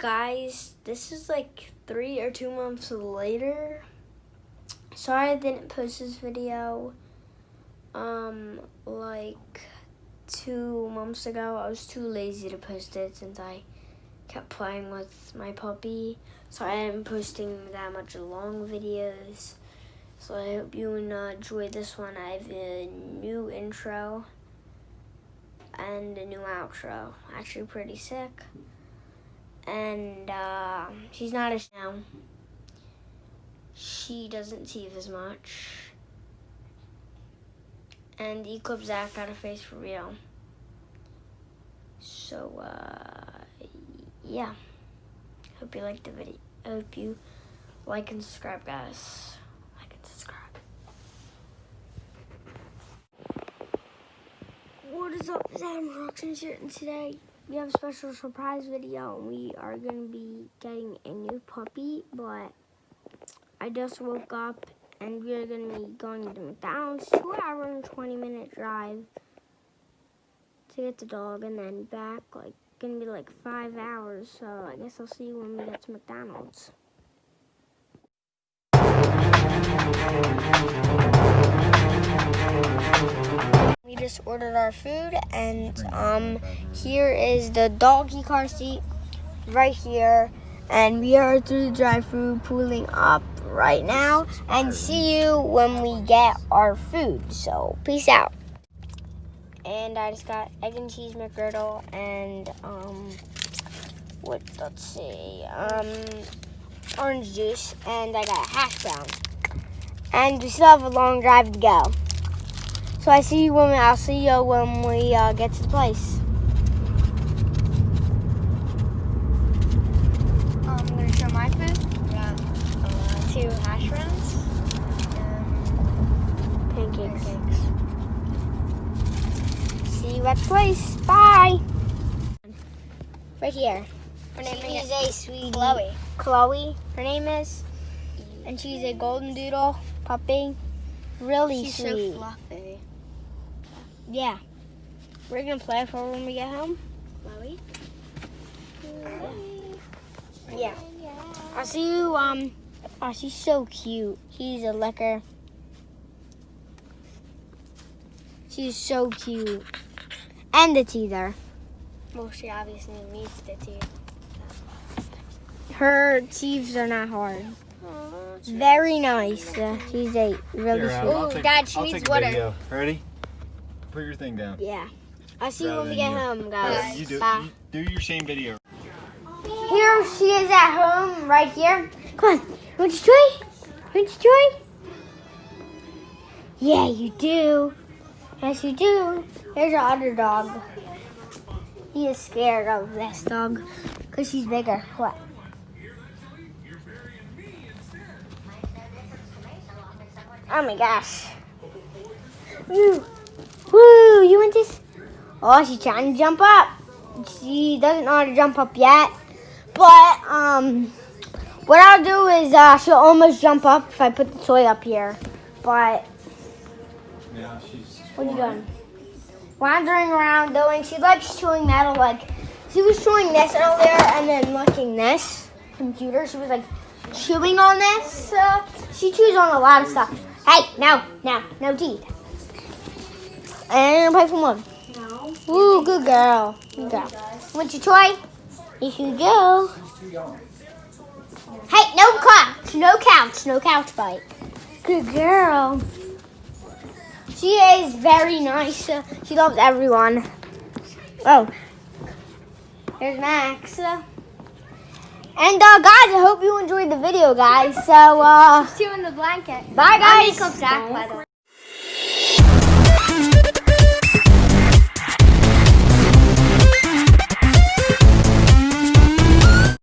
Guys, this is like 3 or 2 months later. Sorry I didn't post this video like 2 months ago. I was too lazy to post it since I kept playing with my puppy. So I am posting that much long videos. So I hope you enjoy this one. I have a new intro and a new outro. Actually pretty sick. And she's not as now. She doesn't teeth as much. And Eclipse Zach got a face for real. So yeah. Hope you liked the video. Hope you like and subscribe, guys. Like and subscribe. What is up, Sam Roxanne here, and today we have a special surprise video. We are going to be getting a new puppy, but I just woke up and we are going to be going to McDonald's, 2-hour and 20-minute drive to get the dog, and then back, like, going to be like 5 hours, so I guess I'll see you when we get to McDonald's. We just ordered our food, and here is the doggy car seat right here, and we are through the drive-thru pulling up right now, and see you when we get our food. So peace out. And I just got egg and cheese McGriddle and orange juice, and I got a hash brown. And we still have a long drive to go. So I'll see you when we get to the place. I'm gonna show my food. We got 2 hash browns and pancakes. See you at the place. Bye. Right here. Her name is a sweetie. Chloe. Her name is, and she's a golden doodle puppy. Really she's sweet. She's so fluffy. Yeah. We're gonna play for her when we get home. Chloe. Yeah. I'll see you. Oh, she's so cute. She's a licker. She's so cute. And the teether. Well, she obviously needs the teeth. Her teeth are not hard. Aww, Very nice. She's a really sweet. Oh, Dad, she needs water. Video. Ready? Put your thing down. Yeah. I'll see you when we get home, guys. You do. Bye. You do your same video. Here she is at home, right here. Come on. Want your toy? Want your toy? Yeah, you do. Yes, you do. Here's our other dog. He is scared of this dog because she's bigger. What? Oh my gosh. Woo. Woo, you want this? Oh, she's trying to jump up. She doesn't know how to jump up yet. But, what I'll do is she'll almost jump up if I put the toy up here. But, Yeah, she's. what are you doing? Wandering around doing, she likes chewing metal. Like, she was chewing this earlier and then licking this computer. She was like chewing on this. She chews on a lot of stuff. Hey, no teeth. And play some more. No. Ooh, good girl. Good girl. Want your toy? Yes, you do. Hey, no couch. No couch bite. Good girl. She is very nice. She loves everyone. Oh. Here's Max. And guys, I hope you enjoyed the video, guys. So She's chewing the blanket. bye, guys. I'm Eclipse Zach, by the way.